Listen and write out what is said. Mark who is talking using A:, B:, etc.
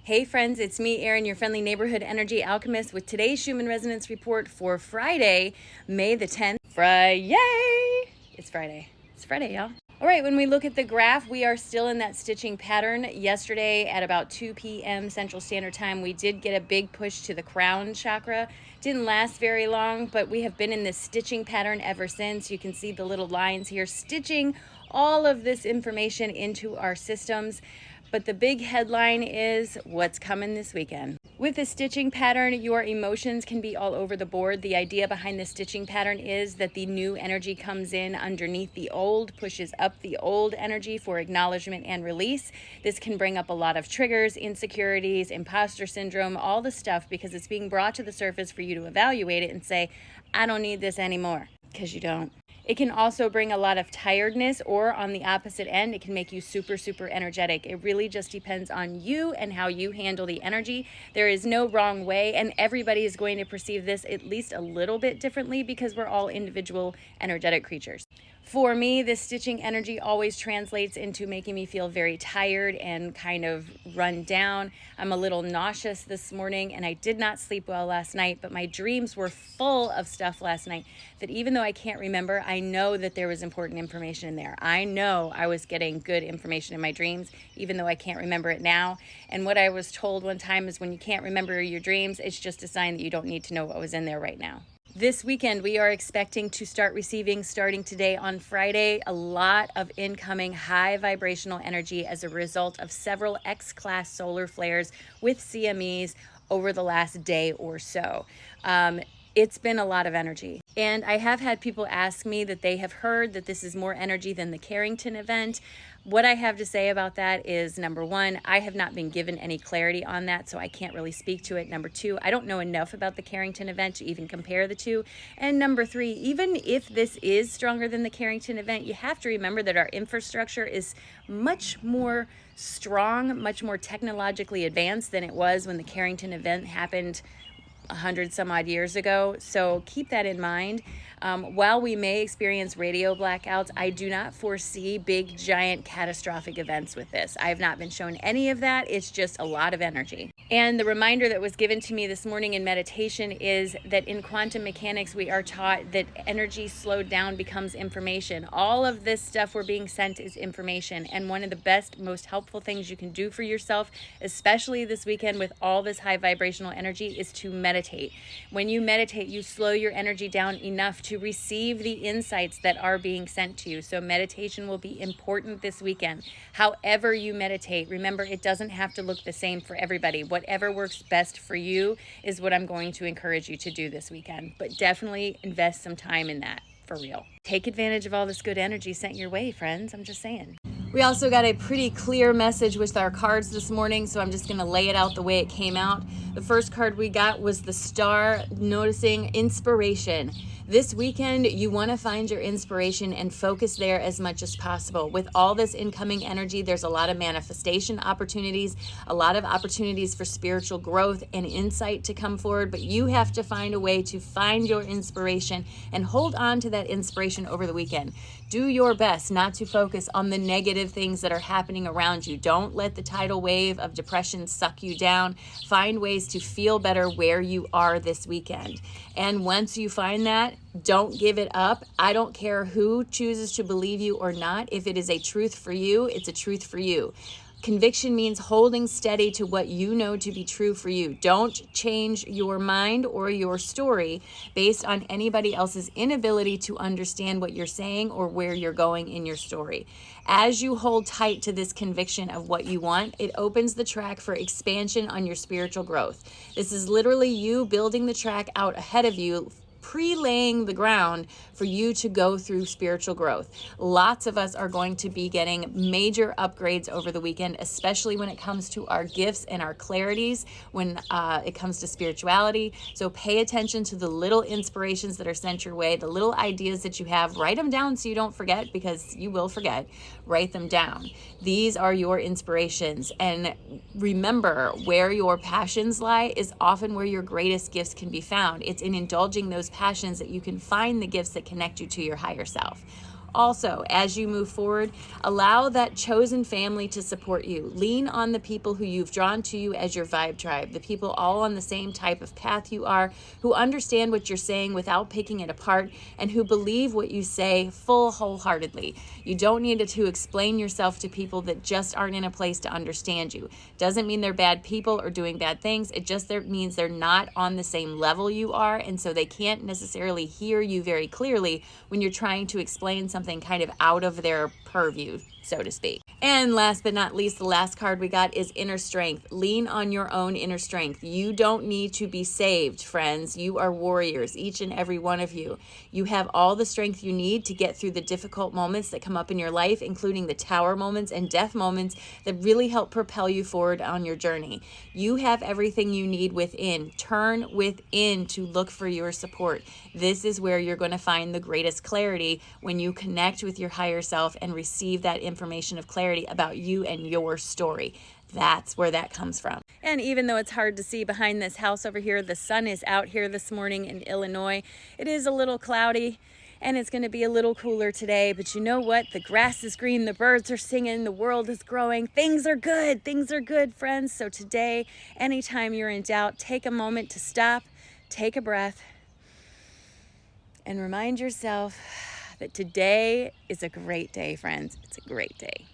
A: Hey friends, it's me, Erin, your friendly neighborhood energy alchemist with today's Schumann Resonance Report for Friday, May the 10th. Friday! It's Friday. It's Friday, y'all. All right, when we look at the graph, we are still in that stitching pattern. Yesterday at about 2 p.m. Central Standard Time, we did get a big push to the crown chakra. Didn't last very long, but we have been in this stitching pattern ever since. You can see the little lines here stitching all of this information into our systems. But the big headline is what's coming this weekend. With the stitching pattern, your emotions can be all over the board. The idea behind the stitching pattern is that the new energy comes in underneath the old, pushes up the old energy for acknowledgement and release. This can bring up a lot of triggers, insecurities, imposter syndrome, all the stuff, because it's being brought to the surface for you to evaluate it and say, I don't need this anymore, because you don't. It can also bring a lot of tiredness, or on the opposite end, it can make you super, super energetic. It really just depends on you and how you handle the energy. There is no wrong way, and everybody is going to perceive this at least a little bit differently because we're all individual energetic creatures. For me, this stitching energy always translates into making me feel very tired and kind of run down. I'm a little nauseous this morning, and I did not sleep well last night, but my dreams were full of stuff last night that even though I can't remember, I know that there was important information in there. I know I was getting good information in my dreams, even though I can't remember it now. And what I was told one time is when you can't remember your dreams, it's just a sign that you don't need to know what was in there right now. This weekend, we are expecting to start receiving, starting today on Friday, a lot of incoming high vibrational energy as a result of several X-class solar flares with CMEs over the last day or so. It's been a lot of energy. And I have had people ask me that they have heard that this is more energy than the Carrington event. What I have to say about that is, number one, I have not been given any clarity on that, so I can't really speak to it. Number two, I don't know enough about the Carrington event to even compare the two. And number three, even if this is stronger than the Carrington event, you have to remember that our infrastructure is much more strong, much more technologically advanced than it was when the Carrington event happened 100 some odd years ago. So keep that in mind. While we may experience radio blackouts, I do not foresee big, giant, catastrophic events with this. I have not been shown any of that. It's just a lot of energy. And the reminder that was given to me this morning in meditation is that in quantum mechanics, we are taught that energy slowed down becomes information. All of this stuff we're being sent is information. And one of the best, most helpful things you can do for yourself, especially this weekend with all this high vibrational energy, is to meditate. When you meditate, you slow your energy down enough to receive the insights that are being sent to you. So meditation will be important this weekend. However you meditate, remember, it doesn't have to look the same for everybody. Whatever works best for you is what I'm going to encourage you to do this weekend. But definitely invest some time in that, for real. Take advantage of all this good energy sent your way, friends. I'm just saying. We also got a pretty clear message with our cards this morning, so I'm just going to lay it out the way it came out. The first card we got was the Star, noticing inspiration. This weekend, you want to find your inspiration and focus there as much as possible. With all this incoming energy, there's a lot of manifestation opportunities, a lot of opportunities for spiritual growth and insight to come forward, but you have to find a way to find your inspiration and hold on to that inspiration over the weekend. Do your best not to focus on the negative things that are happening around you. Don't let the tidal wave of depression suck you down. Find ways to feel better where you are this weekend. And once you find that, don't give it up. I don't care who chooses to believe you or not. If it is a truth for you, it's a truth for you. Conviction means holding steady to what you know to be true for you. Don't change your mind or your story based on anybody else's inability to understand what you're saying or where you're going in your story. As you hold tight to this conviction of what you want, it opens the track for expansion on your spiritual growth. This is literally you building the track out ahead of you, pre-laying the ground for you to go through spiritual growth. Lots of us are going to be getting major upgrades over the weekend, especially when it comes to our gifts and our clarities, when it comes to spirituality. So pay attention to the little inspirations that are sent your way, the little ideas that you have. Write them down so you don't forget, because you will forget. Write them down. These are your inspirations. And remember, where your passions lie is often where your greatest gifts can be found. It's in indulging those passions that you can find the gifts that connect you to your higher self. Also, as you move forward, allow that chosen family to support you. Lean on the people who you've drawn to you as your vibe tribe, the people all on the same type of path you are, who understand what you're saying without picking it apart, and who believe what you say wholeheartedly. You don't need to explain yourself to people that just aren't in a place to understand you. Doesn't mean they're bad people or doing bad things. It just means they're not on the same level you are, and so they can't necessarily hear you very clearly when you're trying to explain something kind of out of their purview, so to speak. And last but not least, the last card we got is inner strength. Lean on your own inner strength. You don't need to be saved, friends. You are warriors, each and every one of you. You have all the strength you need to get through the difficult moments that come up in your life, including the tower moments and death moments that really help propel you forward on your journey. You have everything you need within. Turn within to look for your support. This is where you're going to find the greatest clarity when you connect with your higher self and receive that information of clarity about you and your story. That's where that comes from. And even though it's hard to see behind this house over here, the sun is out here this morning in Illinois. It is a little cloudy and it's going to be a little cooler today, but you know what? The grass is green, the birds are singing, the world is growing. Things are good. Things are good, friends. So today, anytime you're in doubt, take a moment to stop, take a breath, and remind yourself that today is a great day, friends. It's a great day.